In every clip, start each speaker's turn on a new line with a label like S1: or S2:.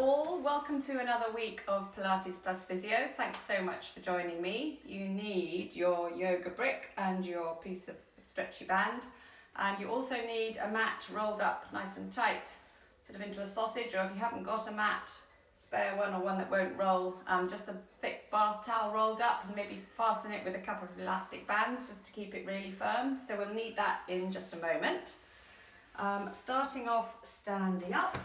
S1: all, welcome to another week of Pilates plus Physio. Thanks so much for joining me. You need your yoga brick and your piece of stretchy band, and you also need a mat rolled up nice and tight, sort of into a sausage, or if you haven't got a mat, spare one or one that won't roll, just a thick bath towel rolled up, and maybe fasten it with a couple of elastic bands just to keep it really firm. So we'll need that in just a moment. Starting off standing up.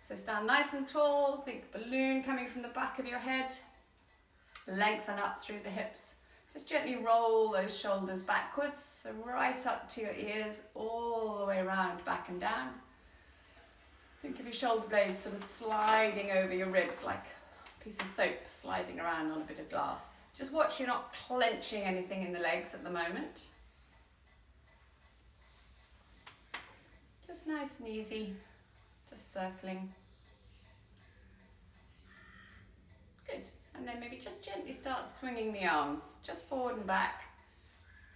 S1: So stand nice and tall, think balloon coming from the back of your head, lengthen up through the hips. Just gently roll those shoulders backwards, so right up to your ears, all the way around, back and down. Think of your shoulder blades sort of sliding over your ribs like a piece of soap sliding around on a bit of glass. Just watch you're not clenching anything in the legs at the moment. Just nice and easy. Just circling. Good. And then maybe just gently start swinging the arms, just forward and back.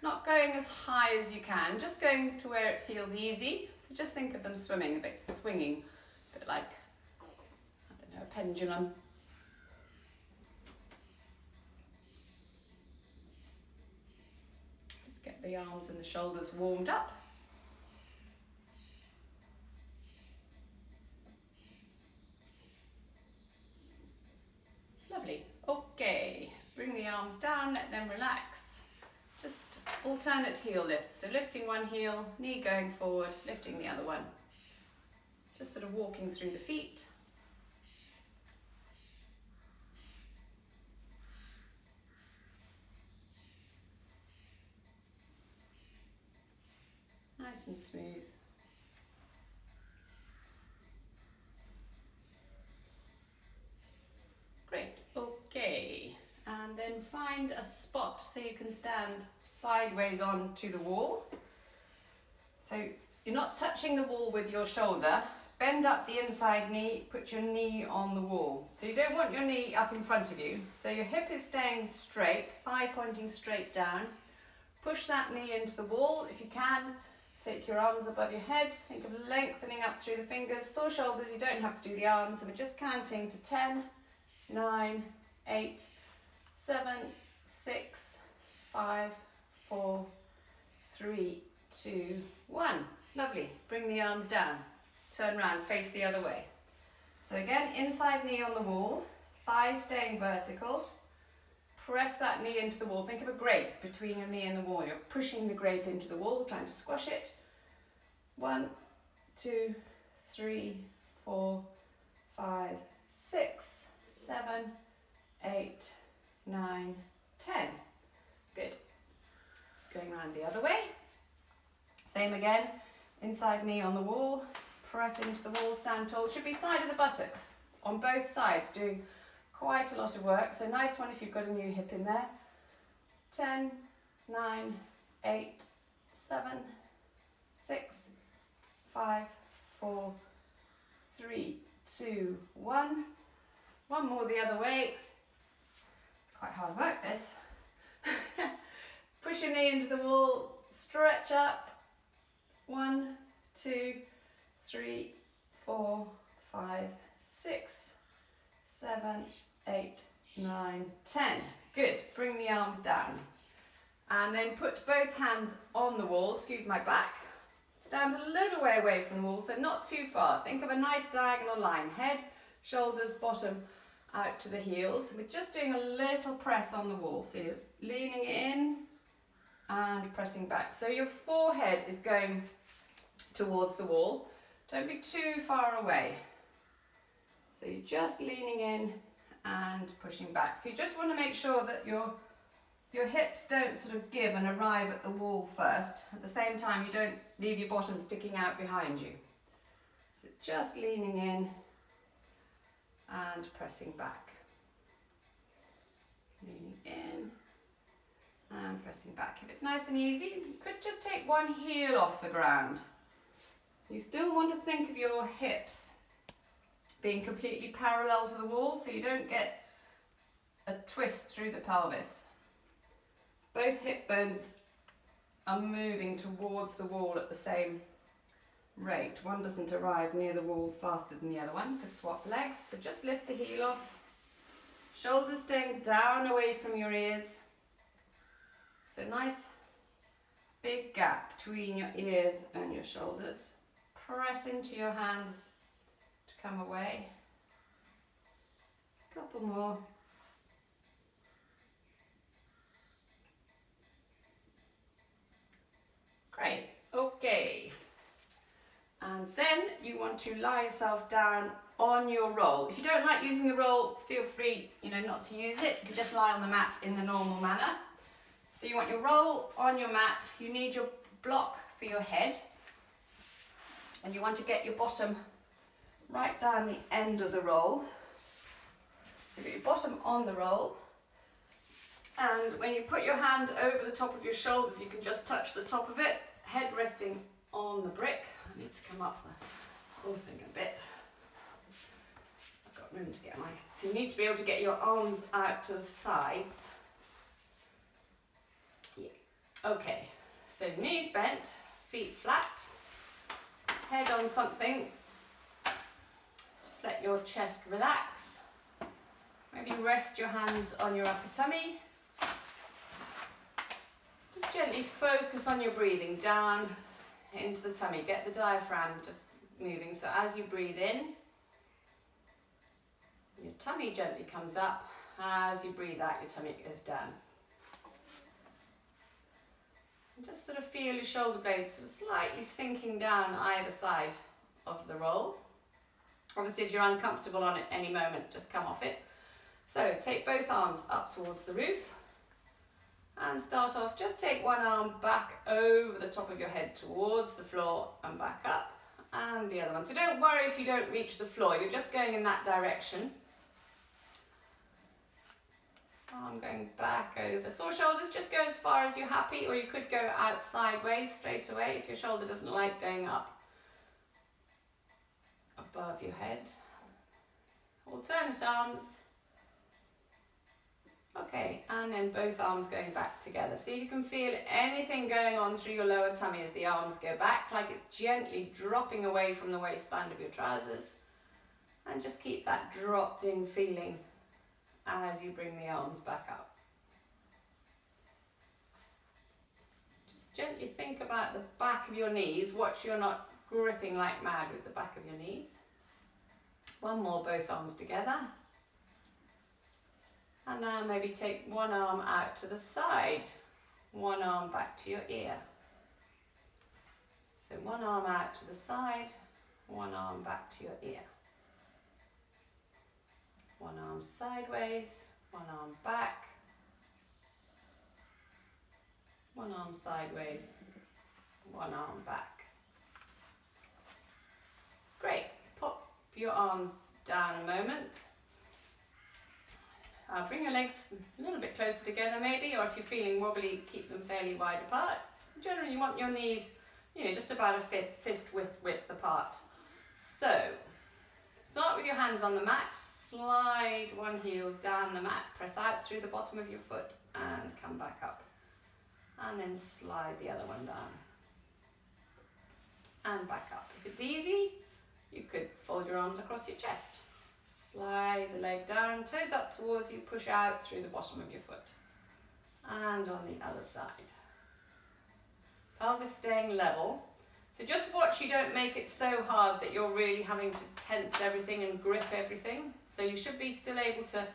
S1: Not going as high as you can, just going to where it feels easy. So just think of them swimming a bit, swinging, a bit like, I don't know, a pendulum. Just get the arms and the shoulders warmed up. Lovely. Okay, bring the arms down, let them relax. Just alternate heel lifts. So lifting one heel, knee going forward, lifting the other one. Just sort of walking through the feet. Nice and smooth. Great, okay, and then find a spot so you can stand sideways onto the wall. So you're not touching the wall with your shoulder, bend up the inside knee, put your knee on the wall. So you don't want your knee up in front of you, so your hip is staying straight, thigh pointing straight down. Push that knee into the wall if you can. Take your arms above your head, think of lengthening up through the fingers. Sore shoulders, you don't have to do the arms, so we're just counting to 10. 9, 8, 7, 6, 5, 4, 3, 2, 1. Lovely. Bring the arms down. Turn around, face the other way. So again, inside knee on the wall, thighs staying vertical. Press that knee into the wall. Think of a grape between your knee and the wall. You're pushing the grape into the wall, trying to squash it. 1, 2, 3, 4, 5, 6. 7, 8, 9, 10. Good. Going around the other way. Same again. Inside knee on the wall. Press into the wall, stand tall. Should be side of the buttocks on both sides, doing quite a lot of work. So nice one if you've got a new hip in there. 10, 9, 8, 7, 6, 5, 4, 3, 2, 1. One more the other way. Quite hard work this. Push your knee into the wall, stretch up. 1, 2, 3, 4, 5, 6, 7, 8, 9, 10. Good. Bring the arms down. And then put both hands on the wall. Excuse my back. Stand a little way away from the wall, so not too far. Think of a nice diagonal line. Head, shoulders, bottom out to the heels. We're just doing a little press on the wall. So you're leaning in and pressing back. So your forehead is going towards the wall. Don't be too far away. So you're just leaning in and pushing back. So you just want to make sure that your hips don't sort of give and arrive at the wall first. At the same time, you don't leave your bottom sticking out behind you. So just leaning in and pressing back. Leaning in and pressing back. If it's nice and easy, you could just take one heel off the ground. You still want to think of your hips being completely parallel to the wall so you don't get a twist through the pelvis. Both hip bones are moving towards the wall at the same rate. One doesn't arrive near the wall faster than the other one. Could swap legs. So just lift the heel off. Shoulders staying down away from your ears. So nice big gap between your ears and your shoulders. Press into your hands to come away. Couple more. Great, okay. And then you want to lie yourself down on your roll. If you don't like using the roll, feel free, not to use it. You can just lie on the mat in the normal manner. So you want your roll on your mat. You need your block for your head. And you want to get your bottom right down the end of the roll. So get your bottom on the roll. And when you put your hand over the top of your shoulders, you can just touch the top of it, head resting on the brick. I need to come up the whole thing a bit. I've got room to get my... So you need to be able to get your arms out to the sides. Yeah. Okay, so knees bent, feet flat, head on something. Just let your chest relax. Maybe rest your hands on your upper tummy. Just gently focus on your breathing down into the tummy. Get the diaphragm just moving. So as you breathe in, your tummy gently comes up. As you breathe out, your tummy goes down. And just sort of feel your shoulder blades sort of slightly sinking down either side of the roll. Obviously, if you're uncomfortable on it any moment, just come off it. So take both arms up towards the roof. And start off, just take one arm back over the top of your head towards the floor and back up, and the other one. So don't worry if you don't reach the floor, you're just going in that direction. Arm going back over. Sore shoulders, just go as far as you're happy, or you could go out sideways straight away if your shoulder doesn't like going up above your head. Alternate arms. Okay, and then both arms going back together. See if you can feel anything going on through your lower tummy as the arms go back, like it's gently dropping away from the waistband of your trousers. And just keep that dropped in feeling as you bring the arms back up. Just gently think about the back of your knees. Watch you're not gripping like mad with the back of your knees. One more, both arms together. And now maybe take one arm out to the side, one arm back to your ear. So one arm out to the side, one arm back to your ear. One arm sideways, one arm back. One arm sideways, one arm back. Great, pop your arms down a moment. Bring your legs a little bit closer together maybe, or if you're feeling wobbly, keep them fairly wide apart. Generally you want your knees, just about a fist width apart. So, start with your hands on the mat, slide one heel down the mat, press out through the bottom of your foot and come back up. And then slide the other one down. And back up. If it's easy, you could fold your arms across your chest. Slide the leg down, toes up towards you, push out through the bottom of your foot. And on the other side. Pelvis staying level. So just watch you don't make it so hard that you're really having to tense everything and grip everything. So you should be still able to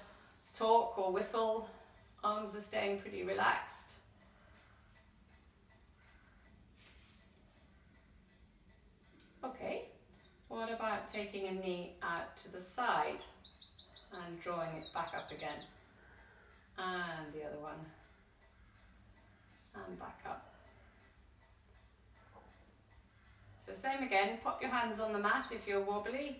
S1: talk or whistle. Arms are staying pretty relaxed. Okay. What about taking a knee out to the side and drawing it back up again? And the other one. And back up. So same again, pop your hands on the mat if you're wobbly.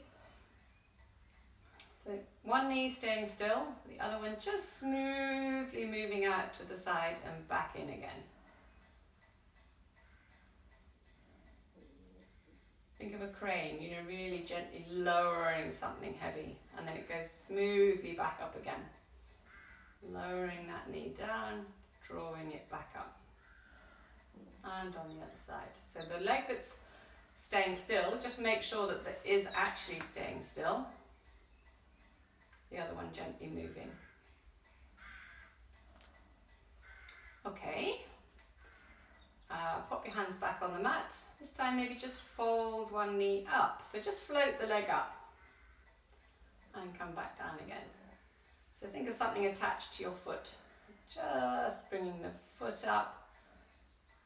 S1: So one knee staying still, the other one just smoothly moving out to the side and back in again. Think of a crane, really gently lowering something heavy, and then it goes smoothly back up again. Lowering that knee down, drawing it back up. And on the other side. So the leg that's staying still, just make sure that it is actually staying still. The other one gently moving. Okay. Pop your hands back on the mat. This time maybe just fold one knee up. So just float the leg up and come back down again. So think of something attached to your foot. Just bringing the foot up,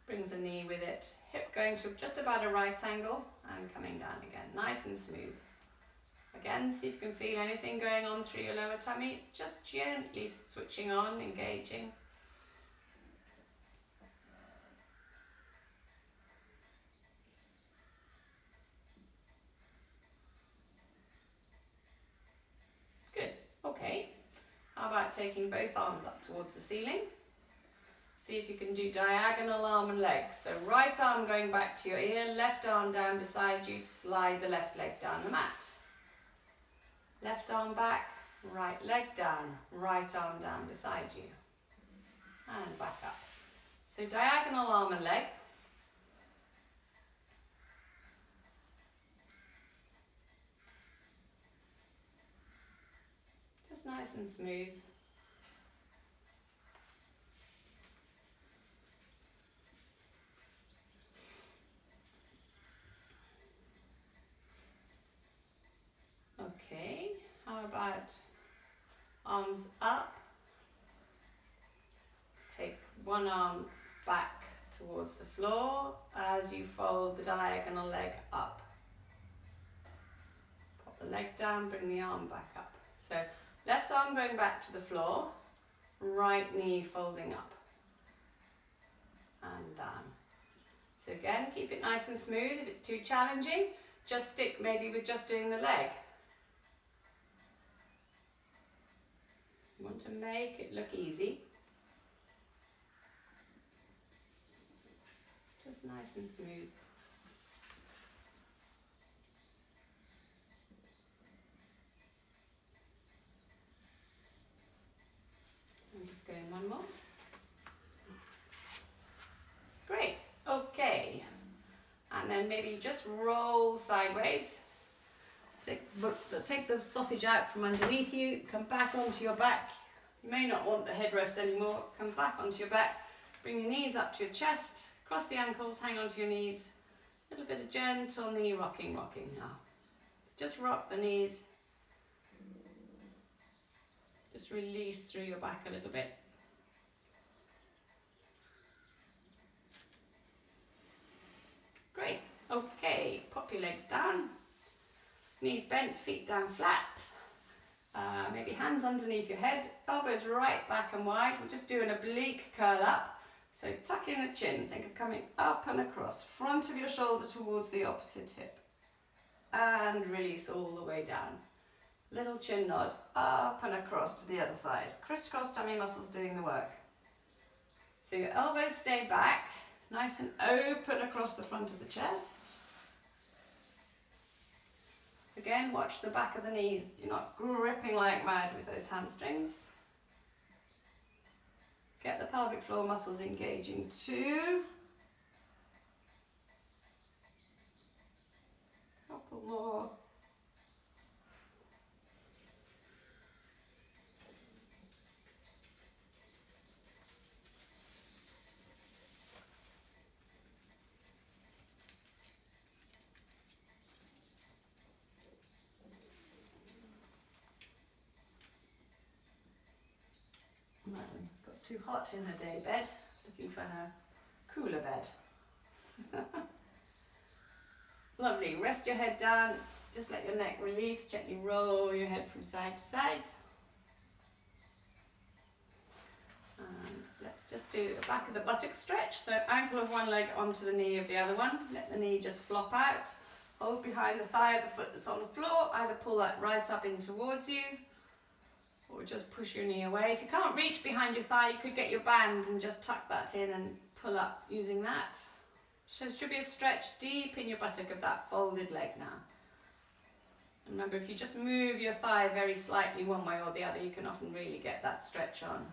S1: brings the knee with it. Hip going to just about a right angle and coming down again. Nice and smooth. Again, see if you can feel anything going on through your lower tummy. Just gently switching on, engaging. Good. Okay. How about taking both arms up towards the ceiling? See if you can do diagonal arm and leg. So right arm going back to your ear, left arm down beside you, slide the left leg down the mat. Left arm back, right leg down, right arm down beside you. And back up. So diagonal arm and leg. Just nice and smooth. Okay, how about arms up? Take one arm back towards the floor as you fold the diagonal leg up. Pop the leg down, bring the arm back up. So left arm going back to the floor, right knee folding up and down. So again, keep it nice and smooth. If it's too challenging, just stick maybe with just doing the leg. You want to make it look easy. Just nice and smooth. I'm just going one more. Great, okay. And then maybe just roll sideways. Take the sausage out from underneath you, come back onto your back. You may not want the headrest anymore. Come back onto your back, bring your knees up to your chest, cross the ankles, hang onto your knees. A little bit of gentle knee rocking now. So just rock the knees. Just release through your back a little bit. Great, okay, pop your legs down. Knees bent, feet down flat. Maybe hands underneath your head, elbows right back and wide. We'll just do an oblique curl up. So tuck in the chin, think of coming up and across, front of your shoulder towards the opposite hip. And release all the way down. Little chin nod, up and across to the other side. Crisscross tummy muscles doing the work. So your elbows stay back, nice and open across the front of the chest. Again, watch the back of the knees. You're not gripping like mad with those hamstrings. Get the pelvic floor muscles engaging too. Couple more. Got too hot in her day bed, looking for her cooler bed. Lovely, rest your head down, just let your neck release, gently roll your head from side to side. And let's just do the back of the buttock stretch, so ankle of one leg onto the knee of the other one, let the knee just flop out, hold behind the thigh of the foot that's on the floor, either pull that right up in towards you, or just push your knee away. If you can't reach behind your thigh, you could get your band and just tuck that in and pull up using that. So it should be a stretch deep in your buttock of that folded leg now. And remember, if you just move your thigh very slightly one way or the other, you can often really get that stretch on.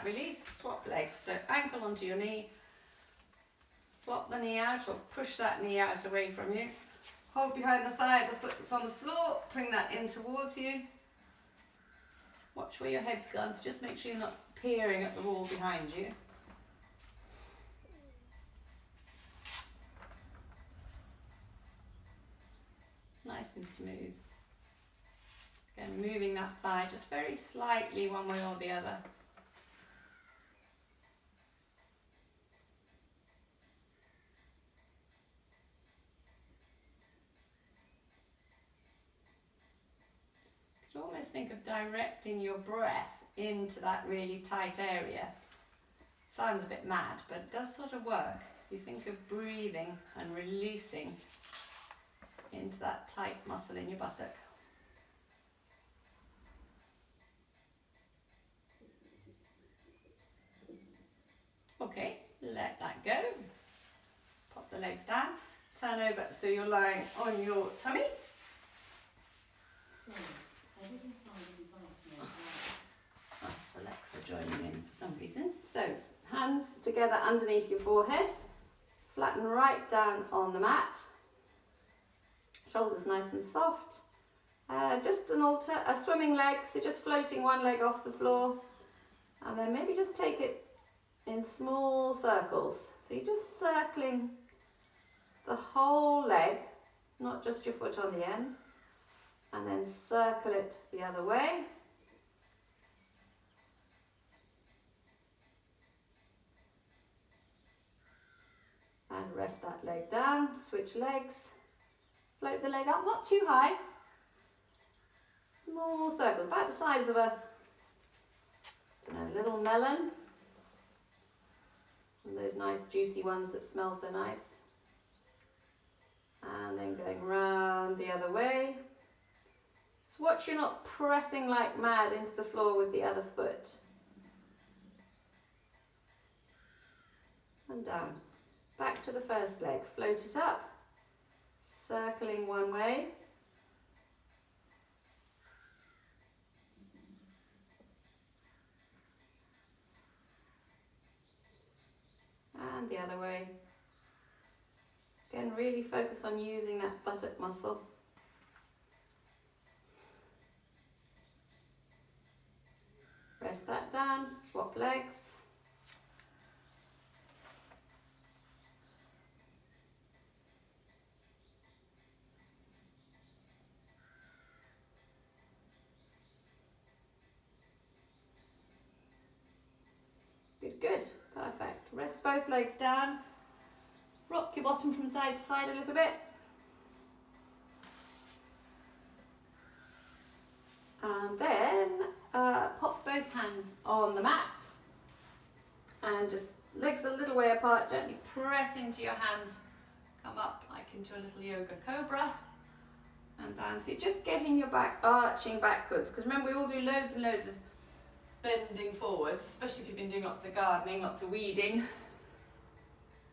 S1: that release, swap legs. So ankle onto your knee, flop the knee out or push that knee out away from you. Hold behind the thigh, the foot that's on the floor, bring that in towards you. Watch where your head's gone, so just make sure you're not peering at the wall behind you. Nice and smooth. Again, moving that thigh just very slightly one way or the other. You could almost think of directing your breath into that really tight area. Sounds a bit mad, but it does sort of work. You think of breathing and releasing into that tight muscle in your buttock. Okay, let that go. Pop the legs down, turn over so you're lying on your tummy. The legs are joining in for some reason. So, hands together underneath your forehead, flatten right down on the mat. Shoulders nice and soft. Just a swimming leg, so just floating one leg off the floor. And then maybe just take it in small circles. So you're just circling the whole leg, not just your foot on the end. And then circle it the other way. And rest that leg down, switch legs. Float the leg up, not too high. Small circles, about the size of a little melon. And those nice juicy ones that smell so nice. And then going round the other way. Just watch you're not pressing like mad into the floor with the other foot. And down. Back to the first leg, float it up. Circling one way. And the other way. Again, really focus on using that buttock muscle. Rest that down, swap legs. Good, perfect. Rest both legs down. Rock your bottom from side to side a little bit. And then pop both hands on the mat. And just legs a little way apart, gently press into your hands. Come up like into a little yoga cobra. And down. So you're just getting your back arching backwards. Because remember, we all do loads and loads of bending forwards, especially if you've been doing lots of gardening, lots of weeding.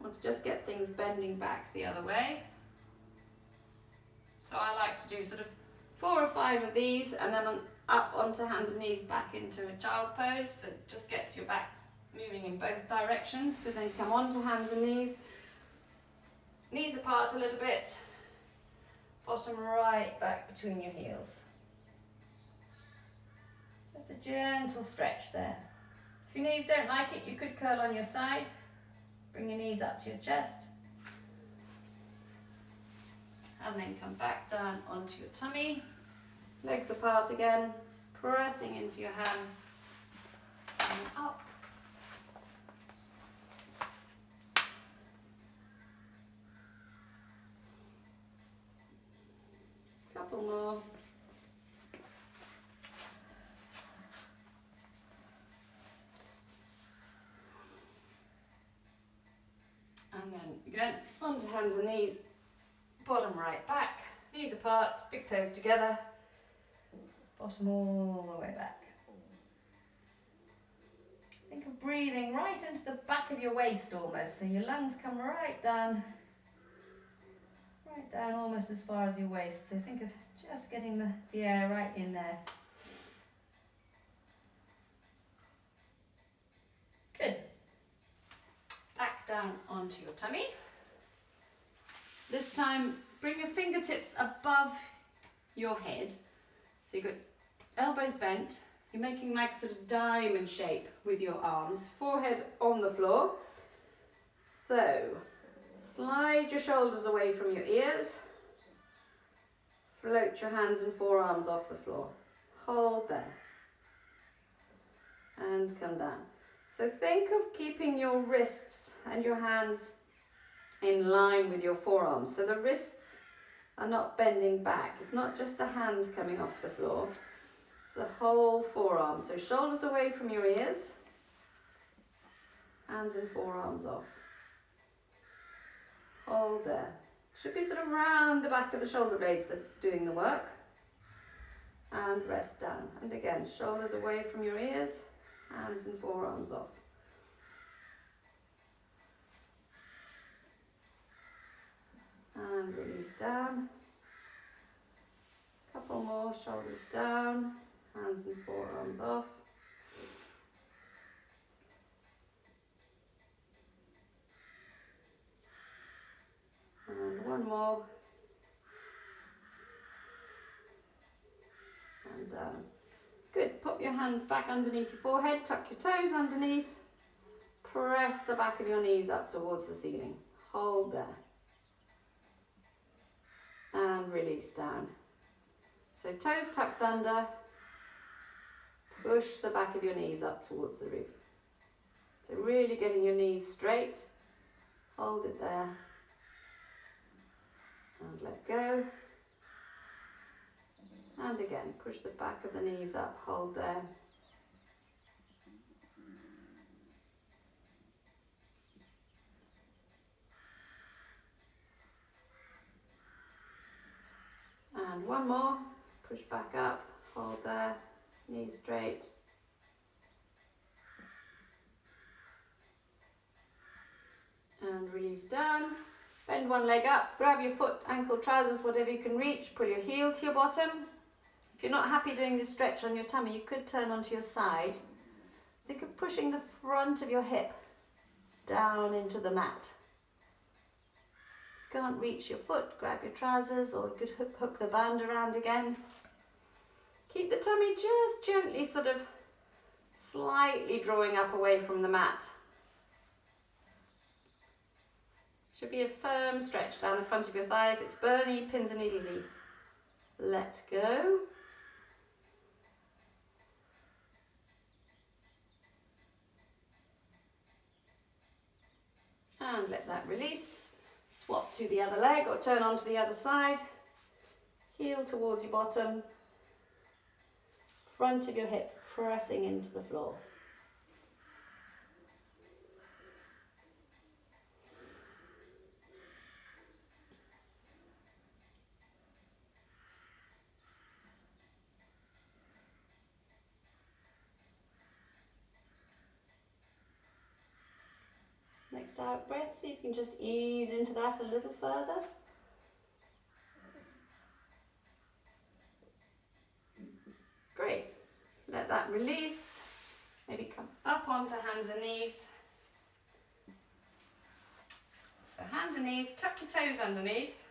S1: Want to just get things bending back the other way. So I like to do sort of 4 or 5 of these and then up onto hands and knees back into a child pose. So it just gets your back moving in both directions. So then come onto hands and knees. Knees apart a little bit. Bottom right back between your heels. Just a gentle stretch there. If your knees don't like it, you could curl on your side. Bring your knees up to your chest. And then come back down onto your tummy. Legs apart again, pressing into your hands. And up. Couple more. And then again, onto hands and knees, bottom right back, knees apart, big toes together, bottom all the way back. Think of breathing right into the back of your waist almost, so your lungs come right down almost as far as your waist. So think of just getting the air right in there. down onto your tummy. This time, bring your fingertips above your head. So you've got elbows bent. You're making like a sort of diamond shape with your arms. Forehead on the floor. So, slide your shoulders away from your ears. Float your hands and forearms off the floor. Hold there. And come down. So think of keeping your wrists and your hands in line with your forearms. So the wrists are not bending back. It's not just the hands coming off the floor. It's the whole forearm. So shoulders away from your ears. Hands and forearms off. Hold there. Should be sort of round the back of the shoulder blades that's doing the work. And rest down. And again, shoulders away from your ears. Hands and forearms off. And release down. Couple more, shoulders down, hands and forearms off. And one more. And down. Good, put your hands back underneath your forehead, tuck your toes underneath. Press the back of your knees up towards the ceiling. Hold there. And release down. So toes tucked under, push the back of your knees up towards the roof. So really getting your knees straight, hold it there, and let go. And again, push the back of the knees up, hold there. And one more. Push back up, hold there, knees straight. And release down. Bend one leg up, grab your foot, ankle, trousers, whatever you can reach. Pull your heel to your bottom. If you're not happy doing this stretch on your tummy, you could turn onto your side. Think of pushing the front of your hip down into the mat. If you can't reach your foot, grab your trousers, or you could hook the band around again. Keep the tummy just gently sort of slightly drawing up away from the mat. Should be a firm stretch down the front of your thigh. If it's burny, pins and needles easy. Let go. And let that release. Swap to the other leg or turn onto the other side. Heel towards your bottom. Front of your hip pressing into the floor. Next out breath, see if you can just ease into that a little further. Great. Let that release. Maybe come up onto hands and knees. So hands and knees, tuck your toes underneath.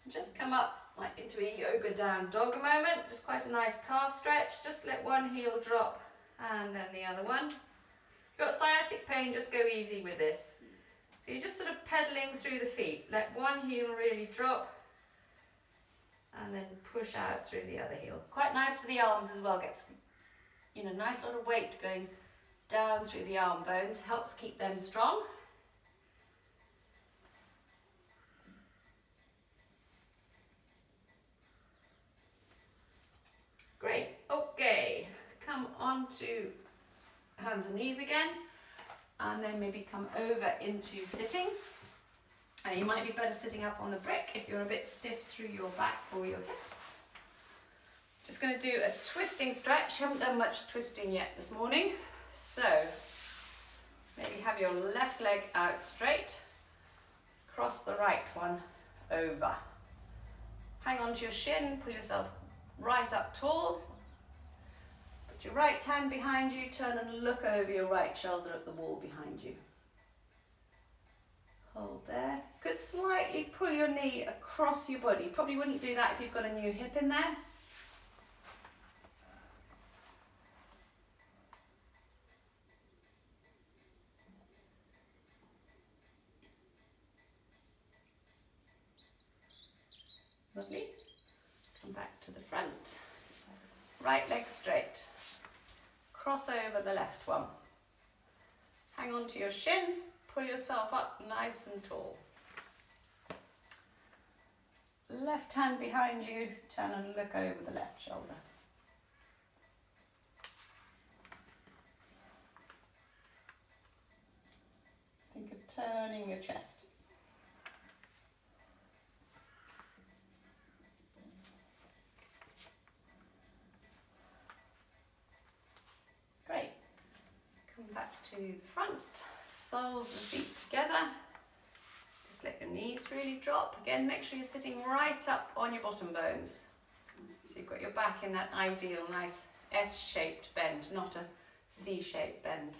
S1: Just come up like into a yoga down dog a moment. Just quite a nice calf stretch. Just let one heel drop and then the other one. If you've got sciatic pain, just go easy with this. So you're just sort of pedaling through the feet. Let one heel really drop and then push out through the other heel. Quite nice for the arms as well. Gets, you know, nice lot of weight going down through the arm bones. Helps keep them strong. Great. Okay. Come on to hands and knees again. And then maybe come over into sitting. And you might be better sitting up on the brick if you're a bit stiff through your back or your hips. Just going to do a twisting stretch. Haven't done much twisting yet this morning. So maybe have your left leg out straight. Cross the right one over. Hang on to your shin, pull yourself right up tall. Put your right hand behind you, turn and look over your right shoulder at the wall behind you. Hold there. Could slightly pull your knee across your body. Probably wouldn't do that if you've got a new hip in there. Lovely. Come back to the front. Right leg straight. Cross over the left one. Hang on to your shin. Pull yourself up nice and tall. Left hand behind you. Turn and look over the left shoulder. Think of turning your chest. Great. Come back to the front, soles of the feet together. Just let your knees really drop. Again, make sure you're sitting right up on your bottom bones. So you've got your back in that ideal nice S-shaped bend, not a C-shaped bend.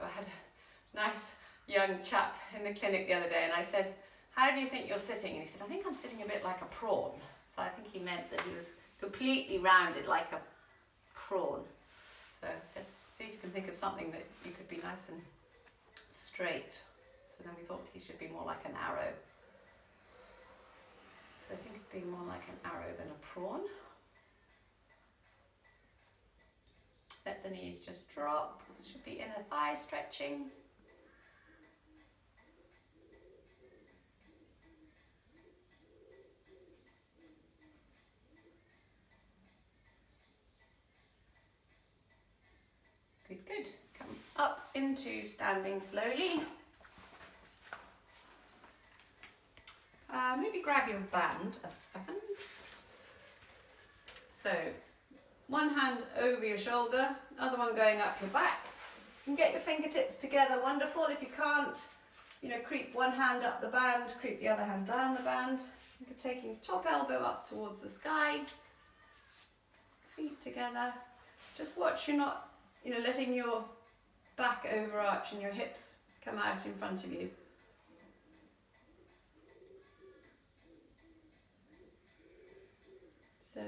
S1: I had a nice young chap in the clinic the other day and I said, how do you think you're sitting? And he said, I think I'm sitting a bit like a prawn. So I think he meant that he was completely rounded like a prawn. So I said, see if you can think of something that you could be nice and straight. So then we thought he should be more like an arrow. So I think of being more like an arrow than a prawn. Let the knees just drop. Should be inner thigh stretching. Good, good. Come up into standing slowly. Maybe grab your band a second. So, one hand over your shoulder, other one going up your back. You can get your fingertips together, wonderful. If you can't, creep one hand up the band, creep the other hand down the band. Think of taking top elbow up towards the sky, feet together. Just watch you're not, letting your back overarch and your hips come out in front of you. So,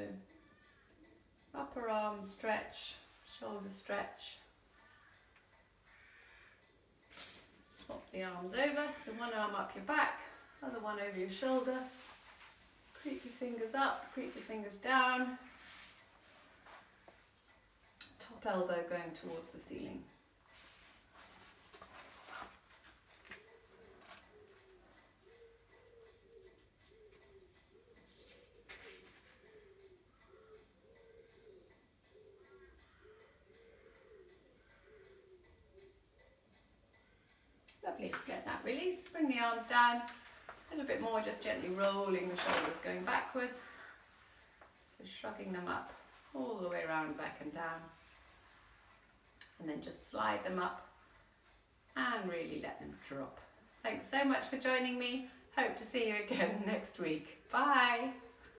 S1: upper arm stretch, shoulder stretch. Swap the arms over, so one arm up your back, other one over your shoulder. Creep your fingers up, creep your fingers down. Top elbow going towards the ceiling. Lovely, let that release, bring the arms down, a little bit more, just gently rolling the shoulders, going backwards. So shrugging them up all the way around, back and down. And then just slide them up and really let them drop. Thanks so much for joining me. Hope to see you again next week. Bye.